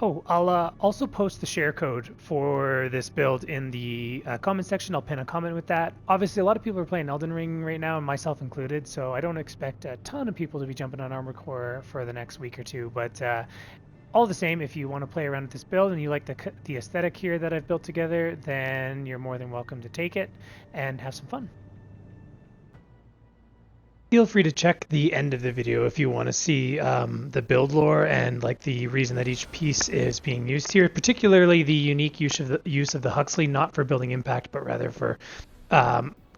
Oh, I'll also post the share code for this build in the comment section. I'll pin a comment with that. Obviously, a lot of people are playing Elden Ring right now, and myself included, so I don't expect a ton of people to be jumping on Armored Core for the next week or two. But all the same, if you want to play around with this build and you like the aesthetic here that I've built together, then you're more than welcome to take it and have some fun. Feel free to check the end of the video if you want to see the build lore and like the reason that each piece is being used here, particularly the unique use of the huxley, not for building impact, but rather for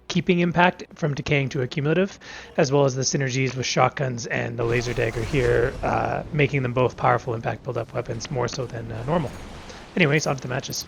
keeping impact from decaying to accumulative, as well as the synergies with shotguns and the laser dagger here, making them both powerful impact build-up weapons more so than normal. Anyways, on to the matches.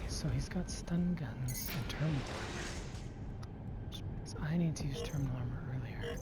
So he's got stun guns and terminal armor. So I need to use terminal armor earlier.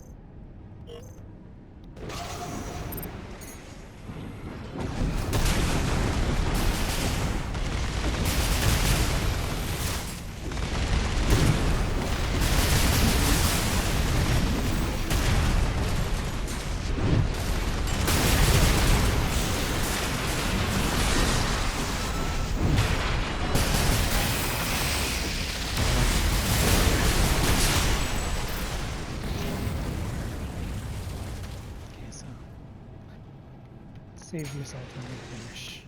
Save yourself when you finish.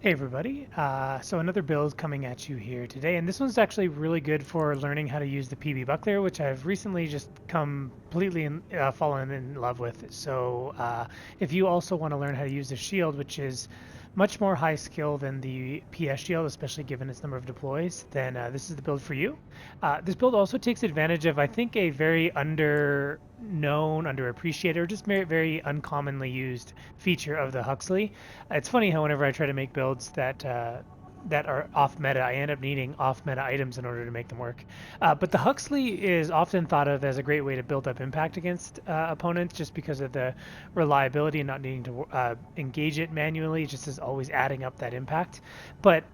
Hey everybody, so another build coming at you here today, and this one's actually really good for learning how to use the PB buckler, which I've recently just completely fallen in love with. So if you also want to learn how to use the shield, which is much more high skill than the PS shield, especially given its number of deploys, then this is the build for you. This build also takes advantage of, I think, a very underappreciated, or just very uncommonly used feature of the Huxley. It's funny how whenever I try to make builds that are off meta, I end up needing off meta items in order to make them work. But the Huxley is often thought of as a great way to build up impact against opponents, just because of the reliability and not needing to engage it manually. It just is always adding up that impact. But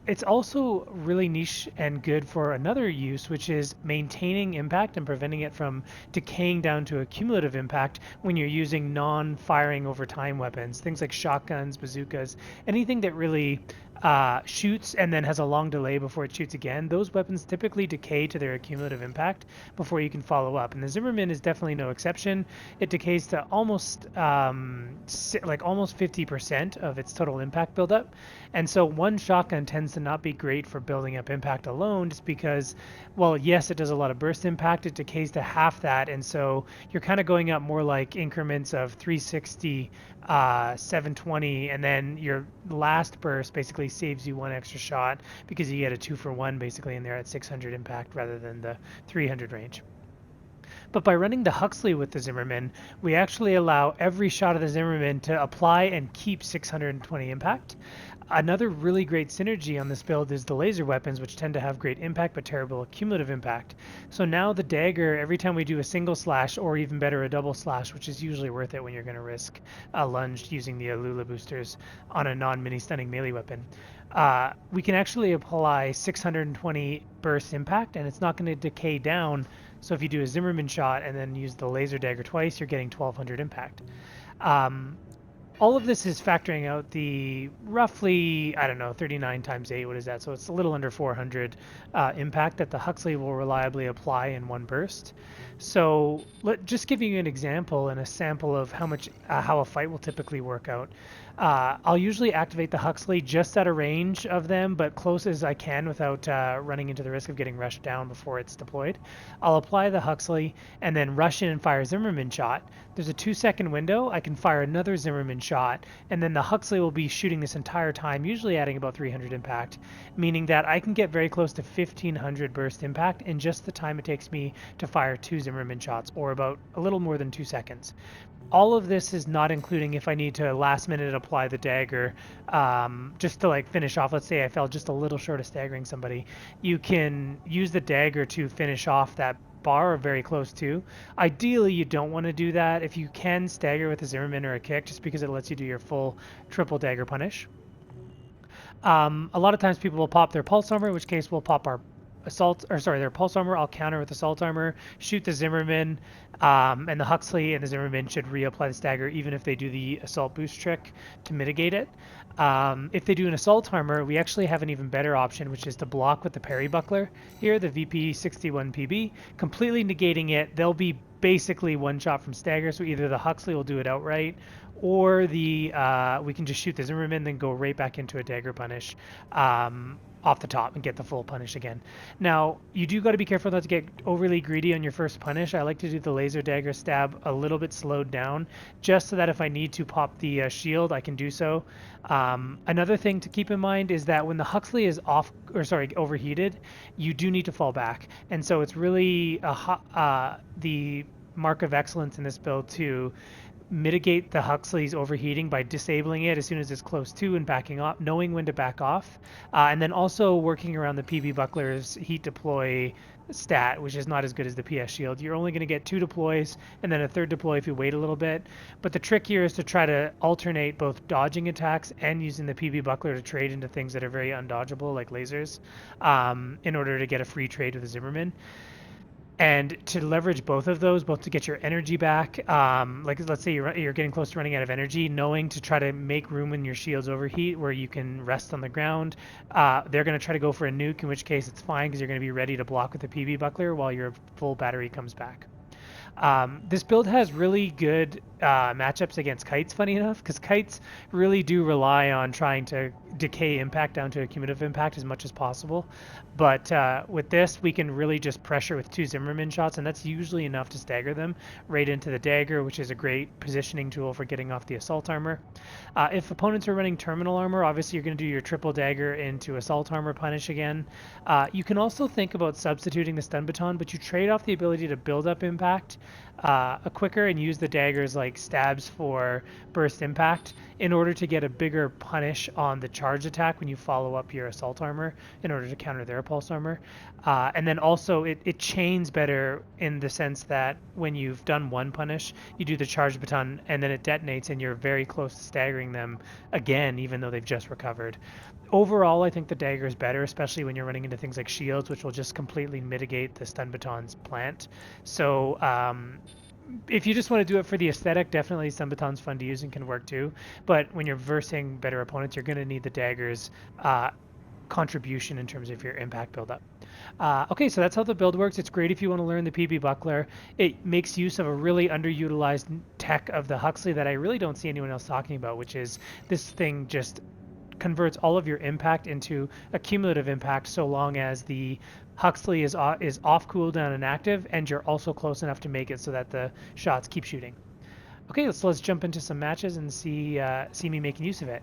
it's also really niche and good for another use, which is maintaining impact and preventing it from decaying down to accumulative impact when you're using non-firing over time weapons, things like shotguns, bazookas, anything that really shoots and then has a long delay before it shoots again. Those weapons typically decay to their accumulative impact before you can follow up, and the Zimmerman is definitely no exception. It decays to almost 50% of its total impact buildup, and so one shotgun tends to not be great for building up impact alone, just because, well, yes, it does a lot of burst impact, it decays to half that, and so you're kind of going up more like increments of 360, 720, and then your last burst basically saves you one extra shot because you get a 2-for-1 basically in there at 600 impact rather than the 300 range. But by running the Huxley with the Zimmerman, we actually allow every shot of the Zimmerman to apply and keep 620 impact. Another really great synergy on this build is the laser weapons, which tend to have great impact but terrible accumulative impact. So now the dagger, every time we do a single slash, or even better a double slash, which is usually worth it when you're going to risk a lunge using the Alula boosters on a non-mini stunning melee weapon, we can actually apply 620 burst impact, and it's not going to decay down. So if you do a Zimmerman shot and then use the laser dagger twice, you're getting 1200 impact. All of this is factoring out the roughly, I don't know, 39 times 8, what is that? So it's a little under 400 impact that the Huxley will reliably apply in one burst. So just giving you an example and a sample of how a fight will typically work out. I'll usually activate the Huxley just at a range of them, but close as I can without running into the risk of getting rushed down before it's deployed. I'll apply the Huxley and then rush in and fire a Zimmerman shot. There's a 2-second window. I can fire another Zimmerman shot, and then the Huxley will be shooting this entire time, usually adding about 300 impact, meaning that I can get very close to 1500 burst impact in just the time it takes me to fire 2 Zimmerman shots, or about a little more than 2 seconds. All of this is not including if I need to last minute apply the dagger just to finish off. Let's say I fell just a little short of staggering somebody. You can use the dagger to finish off that bar, or very close to. Ideally, you don't want to do that. If you can, stagger with a Zimmerman or a kick, just because it lets you do your full triple dagger punish. A lot of times people will pop their pulse armor, in which case we'll pop our their pulse armor. I'll counter with assault armor, shoot the Zimmerman, and the Huxley and the Zimmerman should reapply the stagger even if they do the assault boost trick to mitigate it. If they do an assault armor, we actually have an even better option, which is to block with the parry buckler here, the VP61PB, completely negating it. They'll be basically one shot from stagger, so either the Huxley will do it outright, or the we can just shoot the Zimmerman, then go right back into a dagger punish off the top and get the full punish again. Now, you do got to be careful not to get overly greedy on your first punish. I like to do the laser dagger stab a little bit slowed down, just so that if I need to pop the shield, I can do so. Another thing to keep in mind is that when the Huxley is overheated, you do need to fall back, and so it's really the mark of excellence in this build to mitigate the Huxley's overheating by disabling it as soon as it's close to and backing off, knowing when to back off, and then also working around the PB Buckler's heat deploy stat, which is not as good as the PS shield. You're only going to get 2 deploys and then a third deploy if you wait a little bit. But the trick here is to try to alternate both dodging attacks and using the PB Buckler to trade into things that are very undodgeable, like lasers, in order to get a free trade with the Zimmerman. And to leverage both of those, both to get your energy back, like let's say you're getting close to running out of energy, knowing to try to make room when your shields overheat where you can rest on the ground. They're going to try to go for a nuke, in which case it's fine because you're going to be ready to block with the PB Buckler while your full battery comes back. This build has really good matchups against kites, funny enough, because kites really do rely on trying to decay impact down to accumulative impact as much as possible. But with this, we can really just pressure with 2 Zimmerman shots, and that's usually enough to stagger them right into the dagger, which is a great positioning tool for getting off the assault armor. If opponents are running terminal armor, obviously you're going to do your triple dagger into assault armor punish again. You can also think about substituting the stun baton, but you trade off the ability to build up impact quicker and use the daggers like stabs for burst impact in order to get a bigger punish on the charge attack when you follow up your assault armor in order to counter their pulse armor. And then also it chains better in the sense that when you've done one punish, you do the charge baton and then it detonates and you're very close to staggering them again, even though they've just recovered. Overall, I think the dagger is better, especially when you're running into things like shields, which will just completely mitigate the stun baton's plant. So if you just want to do it for the aesthetic, definitely stun baton's fun to use and can work too. But when you're versing better opponents, you're going to need the dagger's contribution in terms of your impact buildup. Okay, so that's how the build works. It's great if you want to learn the PB Buckler. It makes use of a really underutilized tech of the Huxley that I really don't see anyone else talking about, which is this thing just converts all of your impact into accumulative impact so long as the Huxley is off cooldown and active, and you're also close enough to make it so that the shots keep shooting. Okay, so let's jump into some matches and see me making use of it.